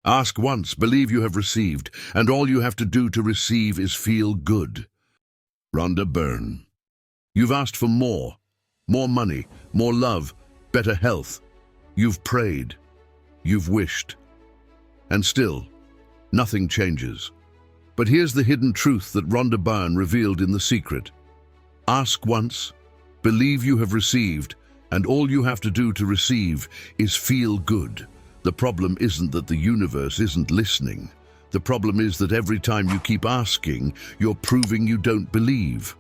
Ask once, believe you have received, and all you have to do to receive is feel good. Rhonda Byrne. You've asked for more money, more love, better health. You've prayed, you've wished, and still, nothing changes. But here's the hidden truth that Rhonda Byrne revealed in The Secret. Ask once, believe you have received, and all you have to do to receive is feel good. The problem isn't that the universe isn't listening. The problem is that every time you keep asking, you're proving you don't believe.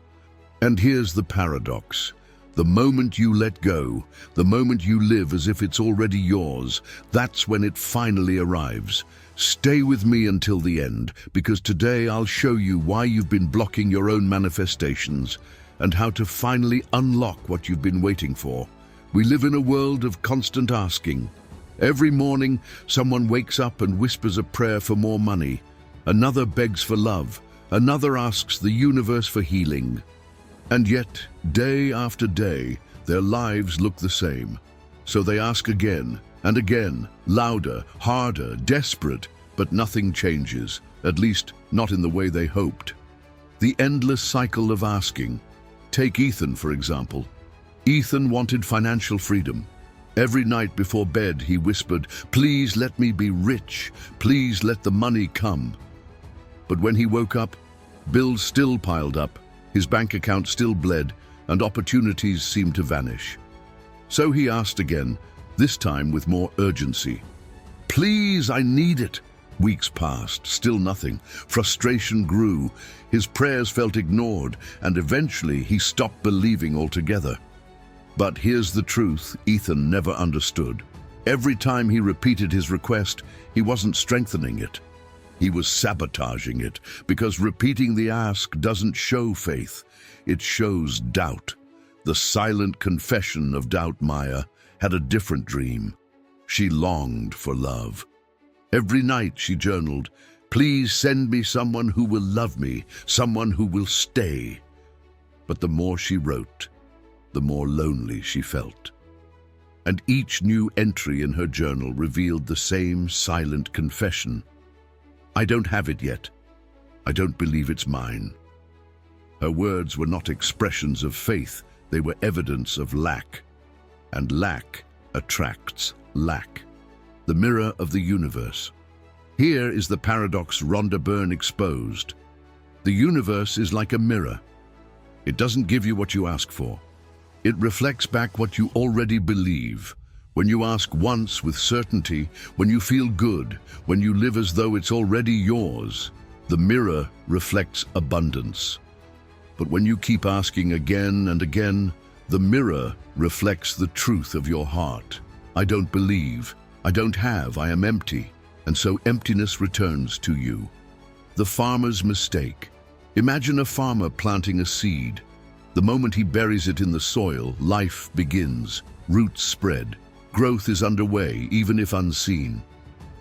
And here's the paradox. The moment you let go, the moment you live as if it's already yours, that's when it finally arrives. Stay with me until the end, because today I'll show you why you've been blocking your own manifestations and how to finally unlock what you've been waiting for. We live in a world of constant asking. Every morning, someone wakes up and whispers a prayer for more money. Another begs for love. Another asks the universe for healing. And yet, day after day, their lives look the same. So they ask again and again, louder, harder, desperate, but nothing changes, at least not in the way they hoped. The endless cycle of asking. Take Ethan, for example. Ethan wanted financial freedom. Every night before bed, he whispered, "Please let me be rich. Please let the money come." But when he woke up, bills still piled up, his bank account still bled, and opportunities seemed to vanish. So he asked again, this time with more urgency. "Please, I need it." Weeks passed, still nothing. Frustration grew. His prayers felt ignored, and eventually he stopped believing altogether. But here's the truth Ethan never understood. Every time he repeated his request, he wasn't strengthening it. He was sabotaging it, because repeating the ask doesn't show faith. It shows doubt. The silent confession of Doubt Maya had a different dream. She longed for love. Every night she journaled, "Please send me someone who will love me, someone who will stay." But the more she wrote, the more lonely she felt. And each new entry in her journal revealed the same silent confession. "I don't have it yet. I don't believe it's mine." Her words were not expressions of faith, they were evidence of lack. And lack attracts lack. The mirror of the universe. Here is the paradox Rhonda Byrne exposed. The universe is like a mirror. It doesn't give you what you ask for. It reflects back what you already believe. When you ask once with certainty, when you feel good, when you live as though it's already yours, the mirror reflects abundance. But when you keep asking again and again, the mirror reflects the truth of your heart. "I don't believe, I don't have, I am empty." And so emptiness returns to you. The farmer's mistake. Imagine a farmer planting a seed. The moment he buries it in the soil, life begins. Roots spread. Growth is underway, even if unseen.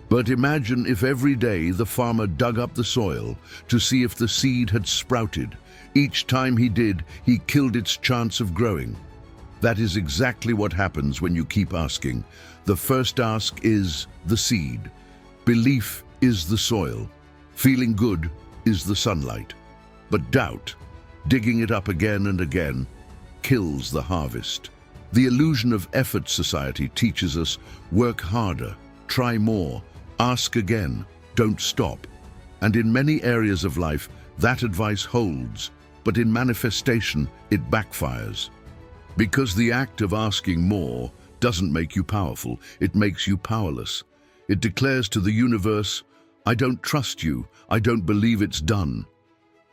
But imagine if every day the farmer dug up the soil to see if the seed had sprouted. Each time he did, he killed its chance of growing. That is exactly what happens when you keep asking. The first ask is the seed. Belief is the soil. Feeling good is the sunlight. But doubt, digging it up again and again, kills the harvest. The illusion of effort society teaches us, work harder, try more, ask again, don't stop. And in many areas of life, that advice holds, but in manifestation, it backfires. Because the act of asking more doesn't make you powerful, it makes you powerless. It declares to the universe, "I don't trust you, I don't believe it's done."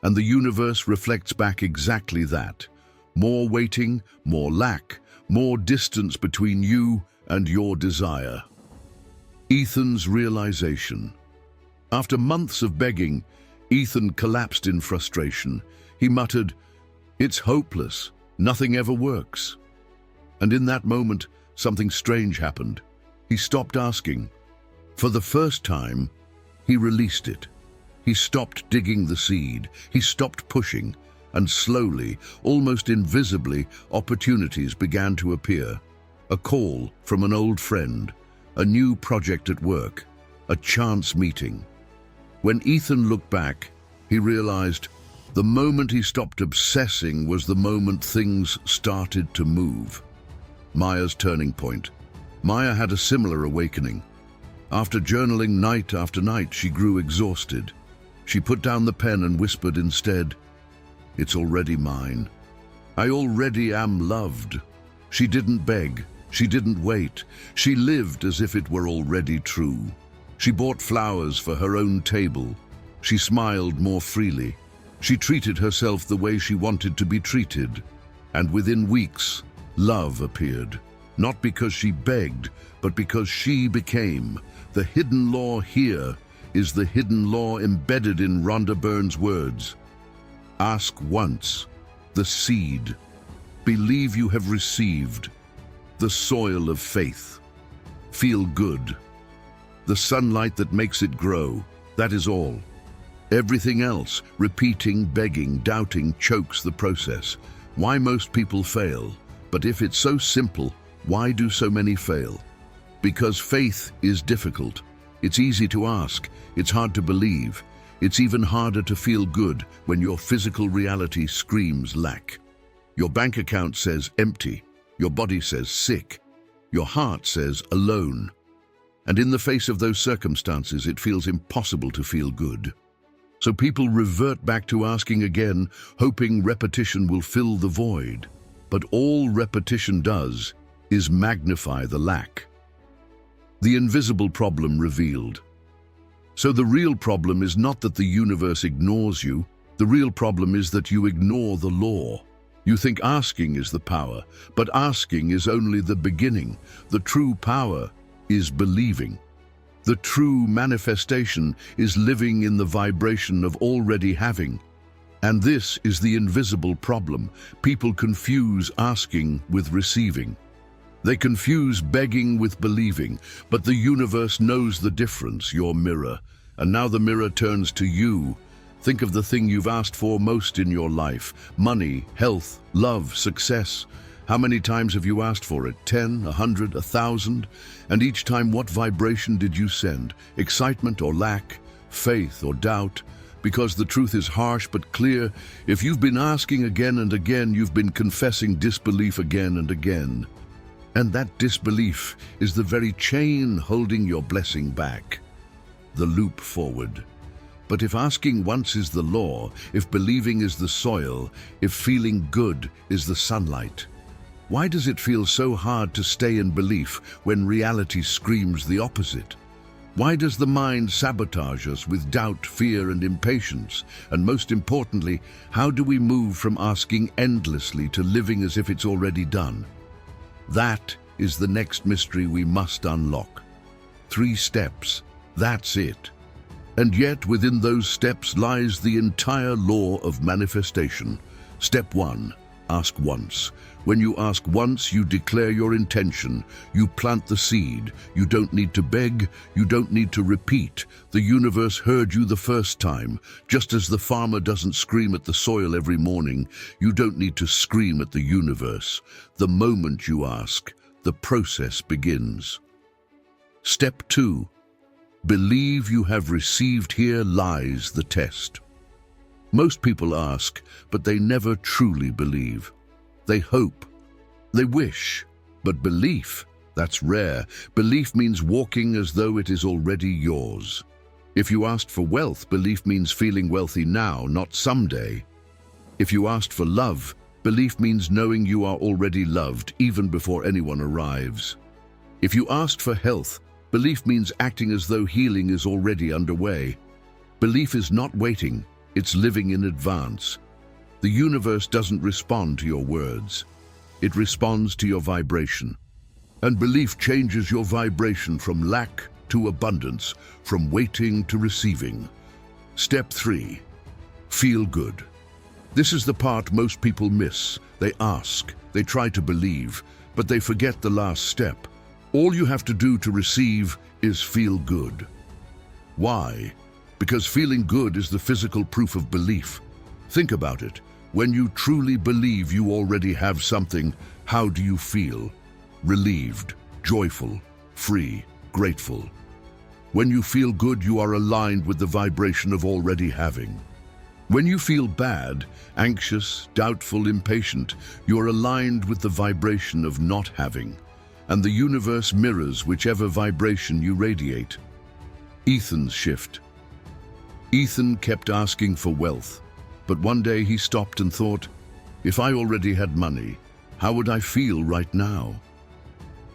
And the universe reflects back exactly that. More waiting, more lack, more distance between you and your desire. Ethan's realization. After months of begging, Ethan collapsed in frustration. He muttered, "It's hopeless, nothing ever works." And in that moment, something strange happened. He stopped asking. For the first time, he released it. He stopped digging the seed, he stopped pushing, and slowly, almost invisibly, opportunities began to appear. A call from an old friend, a new project at work, a chance meeting. When Ethan looked back, he realized the moment he stopped obsessing was the moment things started to move. Maya's turning point. Maya had a similar awakening. After journaling night after night, she grew exhausted. She put down the pen and whispered instead, "It's already mine. I already am loved." She didn't beg. She didn't wait. She lived as if it were already true. She bought flowers for her own table. She smiled more freely. She treated herself the way she wanted to be treated. And within weeks, love appeared. Not because she begged, but because she became. The hidden law here is the hidden law embedded in Rhonda Byrne's words. Ask once, the seed. Believe you have received, the soil of faith. Feel good. The sunlight that makes it grow, that is all. Everything else, repeating, begging, doubting, chokes the process. Why most people fail? But if it's so simple, why do so many fail? Because faith is difficult. It's easy to ask. It's hard to believe. It's even harder to feel good when your physical reality screams lack. Your bank account says empty. Your body says sick. Your heart says alone. And in the face of those circumstances, it feels impossible to feel good. So people revert back to asking again, hoping repetition will fill the void. But all repetition does is magnify the lack. The invisible problem revealed. So the real problem is not that the universe ignores you. The real problem is that you ignore the law. You think asking is the power, but asking is only the beginning. The true power is believing. The true manifestation is living in the vibration of already having. And this is the invisible problem. People confuse asking with receiving. They confuse begging with believing, but the universe knows the difference, your mirror. And now the mirror turns to you. Think of the thing you've asked for most in your life. Money, health, love, success. How many times have you asked for it? 10, 100, 1,000? And each time, what vibration did you send? Excitement or lack? Faith or doubt? Because the truth is harsh but clear. If you've been asking again and again, you've been confessing disbelief again and again. And that disbelief is the very chain holding your blessing back. The loop forward. But if asking once is the law, if believing is the soil, if feeling good is the sunlight, why does it feel so hard to stay in belief when reality screams the opposite? Why does the mind sabotage us with doubt, fear, and impatience? And most importantly, how do we move from asking endlessly to living as if it's already done? That is the next mystery we must unlock. 3 steps, that's it. And yet within those steps lies the entire law of manifestation. Step 1, ask once. When you ask once, you declare your intention. You plant the seed. You don't need to beg. You don't need to repeat. The universe heard you the first time. Just as the farmer doesn't scream at the soil every morning, you don't need to scream at the universe. The moment you ask, the process begins. Step 2, believe you have received. Here lies the test. Most people ask, but they never truly believe. They hope, they wish, but belief, that's rare. Belief means walking as though it is already yours. If you asked for wealth, belief means feeling wealthy now, not someday. If you asked for love, belief means knowing you are already loved even before anyone arrives. If you asked for health, belief means acting as though healing is already underway. Belief is not waiting, it's living in advance. The universe doesn't respond to your words. It responds to your vibration. And belief changes your vibration from lack to abundance, from waiting to receiving. Step 3, feel good. This is the part most people miss. They ask, they try to believe, but they forget the last step. All you have to do to receive is feel good. Why? Because feeling good is the physical proof of belief. Think about it. When you truly believe you already have something, how do you feel? Relieved, joyful, free, grateful. When you feel good, you are aligned with the vibration of already having. When you feel bad, anxious, doubtful, impatient, you are aligned with the vibration of not having, and the universe mirrors whichever vibration you radiate. Ethan's shift. Ethan kept asking for wealth, but one day he stopped and thought, if I already had money, how would I feel right now?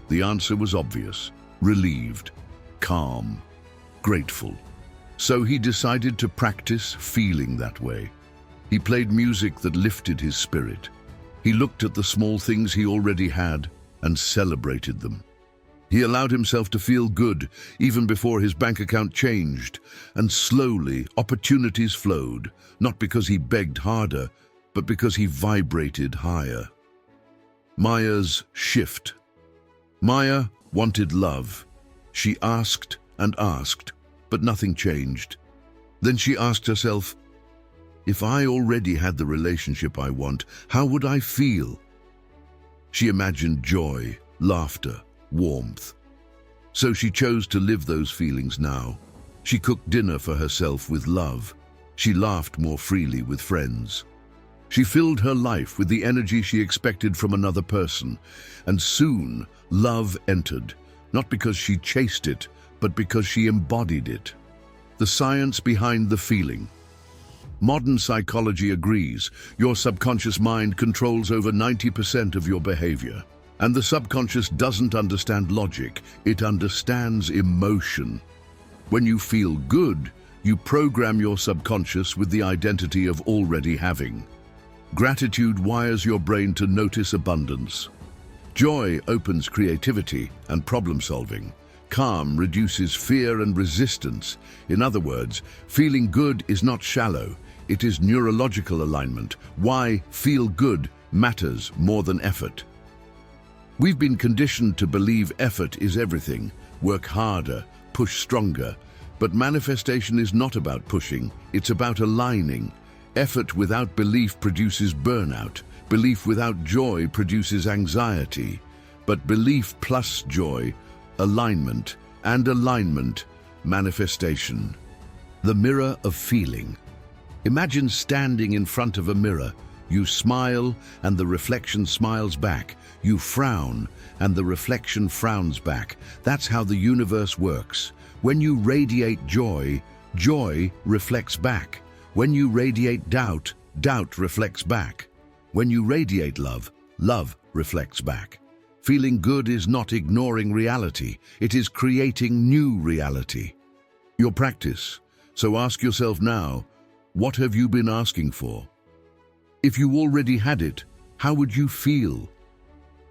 The answer was obvious: relieved, calm, grateful. So he decided to practice feeling that way. He played music that lifted his spirit. He looked at the small things he already had and celebrated them. He allowed himself to feel good even before his bank account changed, and slowly opportunities flowed, not because he begged harder, but because he vibrated higher. Maya's shift. Maya wanted love. She asked and asked, but nothing changed. Then she asked herself, if I already had the relationship I want, how would I feel? She imagined joy, laughter, warmth. So she chose to live those feelings now. She cooked dinner for herself with love. She laughed more freely with friends. She filled her life with the energy she expected from another person, and soon love entered, not because she chased it, but because she embodied it. The science behind the feeling. Modern psychology agrees your subconscious mind controls over 90% of your behavior. And the subconscious doesn't understand logic, it understands emotion. When you feel good, you program your subconscious with the identity of already having. Gratitude wires your brain to notice abundance. Joy opens creativity and problem solving. Calm reduces fear and resistance. In other words, feeling good is not shallow, it is neurological alignment. Why feel good matters more than effort. We've been conditioned to believe effort is everything. Work harder, push stronger. But manifestation is not about pushing, it's about aligning. Effort without belief produces burnout. Belief without joy produces anxiety. But belief plus joy, alignment, and alignment, manifestation. The mirror of feeling. Imagine standing in front of a mirror. You smile, and the reflection smiles back. You frown, and the reflection frowns back. That's how the universe works. When you radiate joy, joy reflects back. When you radiate doubt, doubt reflects back. When you radiate love, love reflects back. Feeling good is not ignoring reality. It is creating new reality. Your practice. So ask yourself now, what have you been asking for? If you already had it, how would you feel?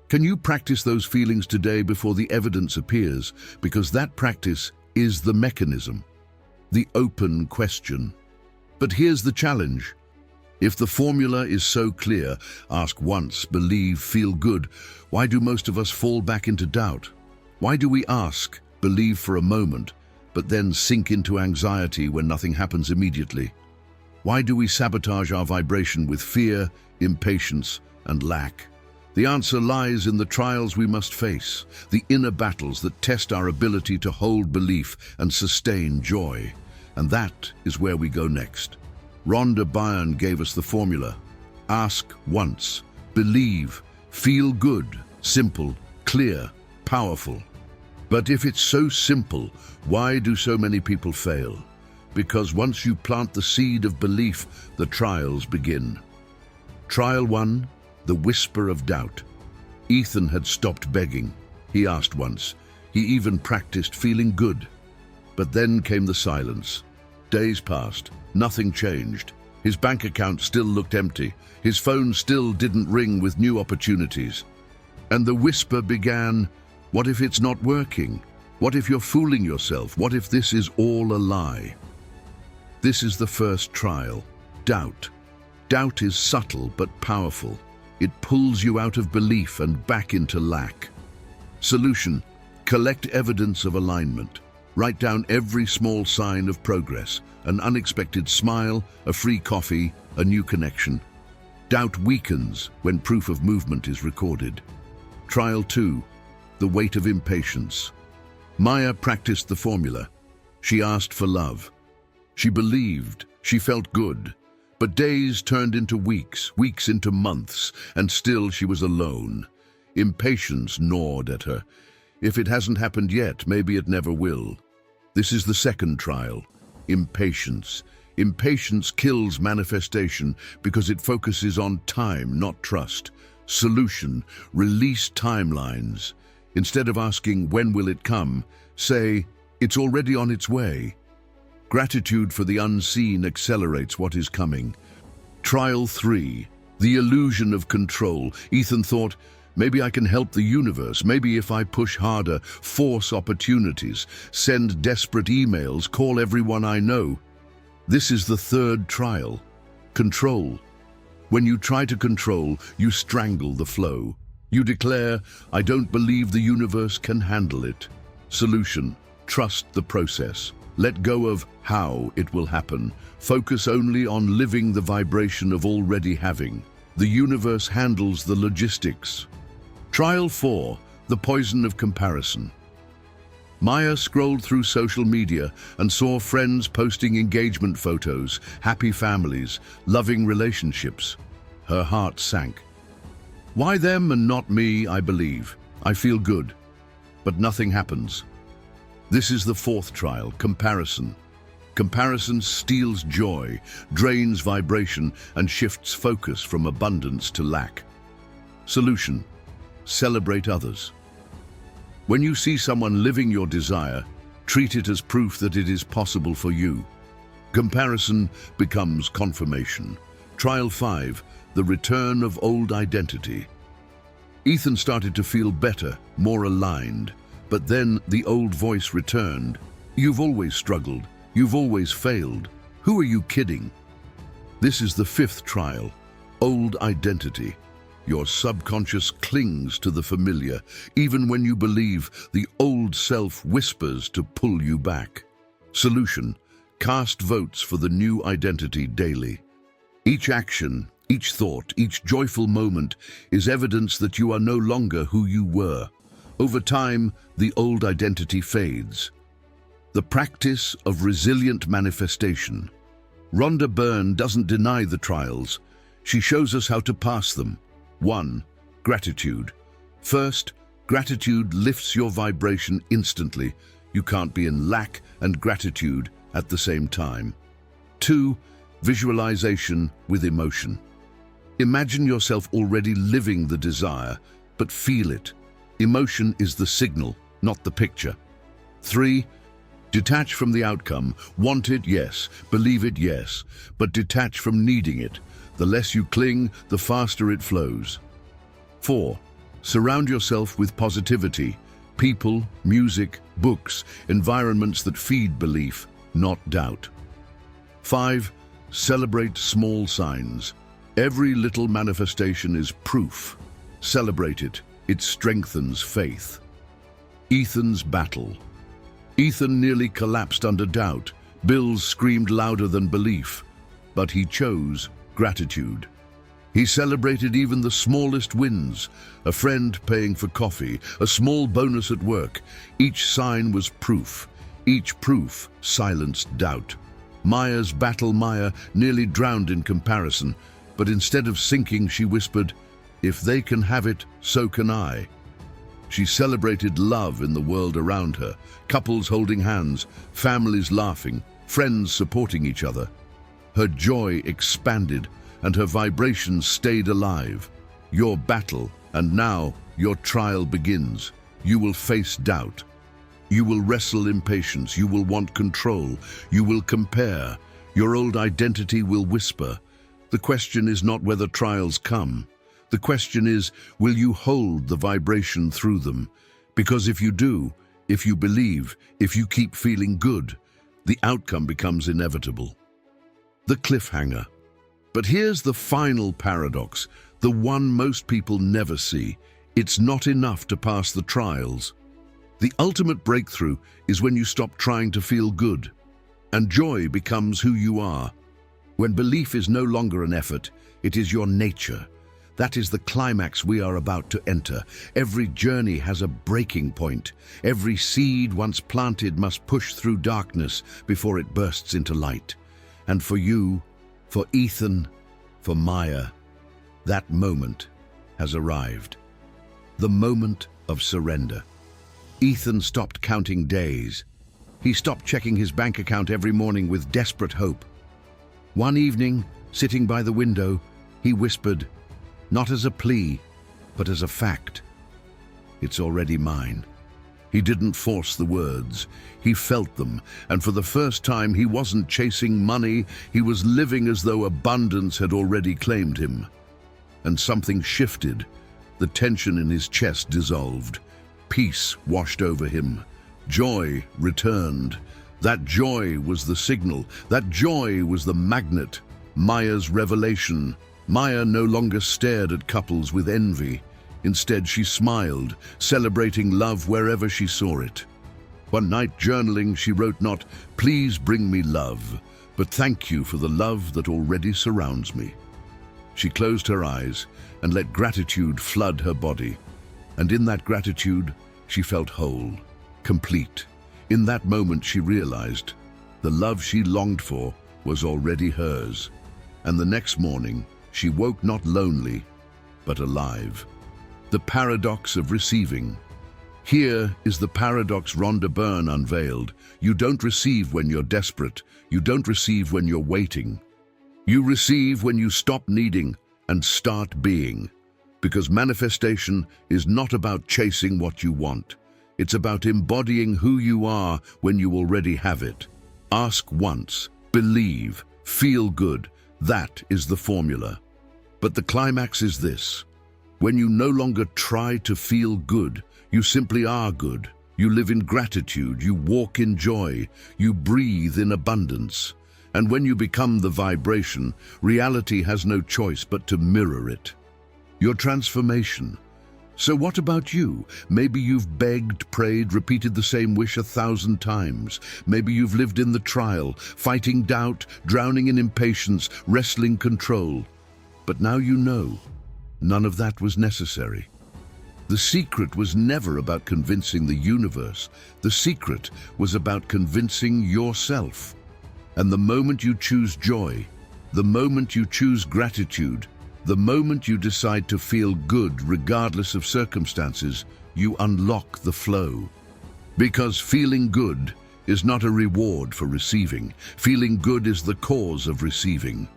Can you practice those feelings today before the evidence appears? Because that practice is the mechanism, the open question. But here's the challenge. If the formula is so clear, ask once, believe, feel good, why do most of us fall back into doubt? Why do we ask, believe for a moment, but then sink into anxiety when nothing happens immediately? Why do we sabotage our vibration with fear, impatience, and lack? The answer lies in the trials we must face, the inner battles that test our ability to hold belief and sustain joy. And that is where we go next. Rhonda Byrne gave us the formula. Ask once, believe, feel good, simple, clear, powerful. But if it's so simple, why do so many people fail? Because once you plant the seed of belief, the trials begin. Trial 1, the whisper of doubt. Ethan had stopped begging. He asked once. He even practiced feeling good. But then came the silence. Days passed. Nothing changed. His bank account still looked empty. His phone still didn't ring with new opportunities. And the whisper began, what if it's not working? What if you're fooling yourself? What if this is all a lie? This is the first trial. Doubt. Doubt is subtle but powerful. It pulls you out of belief and back into lack. Solution. Collect evidence of alignment. Write down every small sign of progress, an unexpected smile, a free coffee, a new connection. Doubt weakens when proof of movement is recorded. Trial 2, the weight of impatience. Maya practiced the formula. She asked for love. She believed. She felt good. But days turned into weeks, weeks into months, and still she was alone. Impatience gnawed at her. If it hasn't happened yet, maybe it never will. This is the second trial. Impatience. Impatience kills manifestation because it focuses on time, not trust. Solution. Release timelines. Instead of asking, when will it come, say, it's already on its way. Gratitude for the unseen accelerates what is coming. Trial 3. The illusion of control. Ethan thought, maybe I can help the universe. Maybe if I push harder, force opportunities, send desperate emails, call everyone I know. This is the third trial. Control. When you try to control, you strangle the flow. You declare, I don't believe the universe can handle it. Solution. Trust the process. Let go of how it will happen. Focus only on living the vibration of already having. The universe handles the logistics. Trial 4. The poison of comparison. Maya scrolled through social media and saw friends posting engagement photos, happy families, loving relationships. Her heart sank. Why them and not me, I believe. I feel good. But nothing happens. This is the fourth trial, comparison. Comparison steals joy, drains vibration, and shifts focus from abundance to lack. Solution. Celebrate others. When you see someone living your desire, treat it as proof that it is possible for you. Comparison becomes confirmation. Trial 5. The return of old identity. Ethan started to feel better, more aligned. But then the old voice returned. You've always struggled. You've always failed. Who are you kidding? This is the fifth trial. Old identity. Your subconscious clings to the familiar. Even when you believe, the old self whispers to pull you back. Solution. Cast votes for the new identity daily. Each action, each thought, each joyful moment is evidence that you are no longer who you were. Over time, the old identity fades. The practice of resilient manifestation. Rhonda Byrne doesn't deny the trials. She shows us how to pass them. 1. Gratitude. First, gratitude lifts your vibration instantly. You can't be in lack and gratitude at the same time. 2. Visualization with emotion. Imagine yourself already living the desire, but feel it. Emotion is the signal, not the picture. 3. Detach from the outcome. Want it, yes. Believe it, yes. But detach from needing it. The less you cling, the faster it flows. 4. Surround yourself with positivity. People, music, books, environments that feed belief, not doubt. 5. Celebrate small signs. Every little manifestation is proof. Celebrate it. It strengthens faith. Ethan's battle. Ethan nearly collapsed under doubt. Bills screamed louder than belief. But he chose gratitude. He celebrated even the smallest wins. A friend paying for coffee, a small bonus at work. Each sign was proof. Each proof silenced doubt. Maya's battle. Maya nearly drowned in comparison. But instead of sinking, she whispered, if they can have it, so can I. She celebrated love in the world around her, couples holding hands, families laughing, friends supporting each other. Her joy expanded and her vibrations stayed alive. Your battle, and now your trial begins. You will face doubt. You will wrestle impatience. You will want control. You will compare. Your old identity will whisper. The question is not whether trials come. The question is, will you hold the vibration through them? Because if you do, if you believe, if you keep feeling good, the outcome becomes inevitable. The cliffhanger. But here's the final paradox, the one most people never see. It's not enough to pass the trials. The ultimate breakthrough is when you stop trying to feel good, and joy becomes who you are. When belief is no longer an effort, it is your nature. That is the climax we are about to enter. Every journey has a breaking point. Every seed once planted must push through darkness before it bursts into light. And for you, for Ethan, for Maya, that moment has arrived. The moment of surrender. Ethan stopped counting days. He stopped checking his bank account every morning with desperate hope. One evening, sitting by the window, he whispered, not as a plea, but as a fact, "It's already mine." He didn't force the words. He felt them, and for the first time he wasn't chasing money, he was living as though abundance had already claimed him. And something shifted. The tension in his chest dissolved. Peace washed over him. Joy returned. That joy was the signal. That joy was the magnet. Maya's revelation. Maya no longer stared at couples with envy. Instead, she smiled, celebrating love wherever she saw it. One night, journaling, she wrote not, "Please bring me love, but thank you for the love that already surrounds me." She closed her eyes and let gratitude flood her body. And in that gratitude, she felt whole, complete. In that moment, she realized the love she longed for was already hers. And the next morning, she woke not lonely, but alive. The paradox of receiving. Here is the paradox Rhonda Byrne unveiled. You don't receive when you're desperate. You don't receive when you're waiting. You receive when you stop needing and start being. Because manifestation is not about chasing what you want. It's about embodying who you are when you already have it. Ask once, believe, feel good. That is the formula. But the climax is this. When you no longer try to feel good, you simply are good. You live in gratitude, you walk in joy, you breathe in abundance. And when you become the vibration, reality has no choice but to mirror it. Your transformation. So what about you? Maybe you've begged, prayed, repeated the same wish 1,000 times. Maybe you've lived in the trial, fighting doubt, drowning in impatience, wrestling control. But now you know, none of that was necessary. The secret was never about convincing the universe. The secret was about convincing yourself. And the moment you choose joy, the moment you choose gratitude, the moment you decide to feel good regardless of circumstances, you unlock the flow. Because feeling good is not a reward for receiving. Feeling good is the cause of receiving.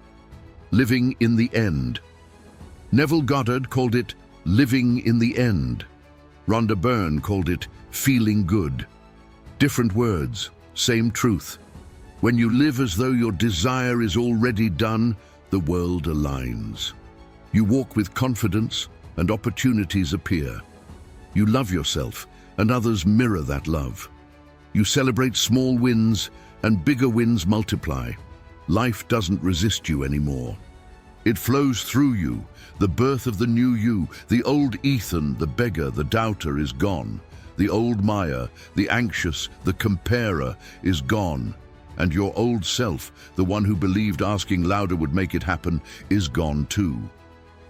Living in the end. Neville Goddard called it living in the end. Rhonda Byrne called it feeling good. Different words, same truth. When you live as though your desire is already done, the world aligns. You walk with confidence and opportunities appear. You love yourself and others mirror that love. You celebrate small wins and bigger wins multiply. Life doesn't resist you anymore. It flows through you, the birth of the new you. The old Ethan, the beggar, the doubter is gone. The old Maya, the anxious, the comparer is gone. And your old self, the one who believed asking louder would make it happen, is gone too.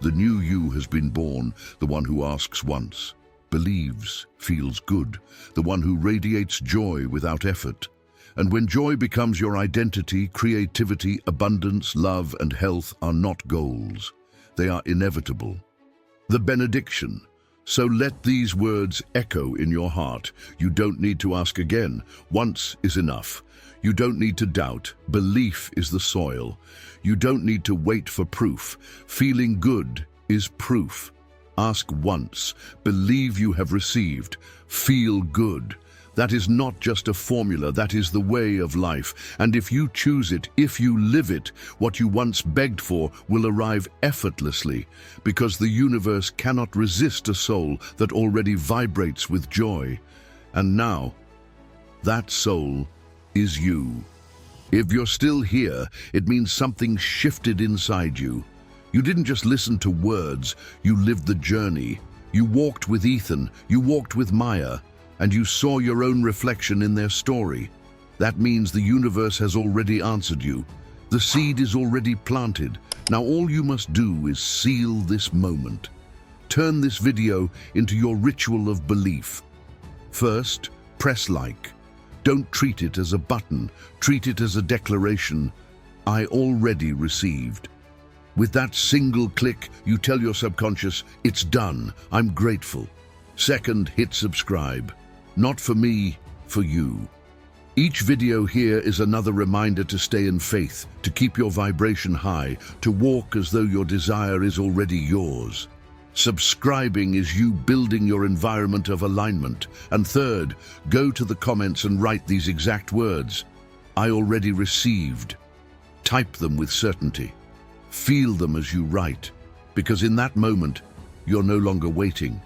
The new you has been born, the one who asks once, believes, feels good, the one who radiates joy without effort. And when joy becomes your identity, creativity, abundance, love, and health are not goals. They are inevitable. The benediction. So let these words echo in your heart. You don't need to ask again. Once is enough. You don't need to doubt. Belief is the soil. You don't need to wait for proof. Feeling good is proof. Ask once. Believe you have received. Feel good. That is not just a formula, that is the way of life. And if you choose it, if you live it, what you once begged for will arrive effortlessly, because the universe cannot resist a soul that already vibrates with joy. And now, that soul is you. If you're still here, it means something shifted inside you. You didn't just listen to words, you lived the journey. You walked with Ethan, you walked with Maya, and you saw your own reflection in their story. That means the universe has already answered you. The seed is already planted. Now all you must do is seal this moment. Turn this video into your ritual of belief. First, press like. Don't treat it as a button. Treat it as a declaration. I already received. With that single click, you tell your subconscious, it's done, I'm grateful. Second, hit subscribe. Not for me, for you. Each video here is another reminder to stay in faith, to keep your vibration high, to walk as though your desire is already yours. Subscribing is you building your environment of alignment. And third, go to the comments and write these exact words. I already received. Type them with certainty. Feel them as you write, because in that moment, you're no longer waiting.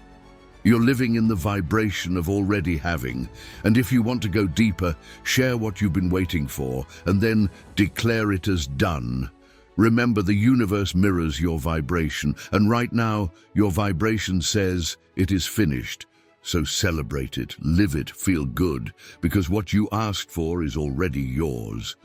You're living in the vibration of already having, and if you want to go deeper, share what you've been waiting for, and then declare it as done. Remember, the universe mirrors your vibration, and right now, your vibration says it is finished. So celebrate it, live it, feel good, because what you asked for is already yours.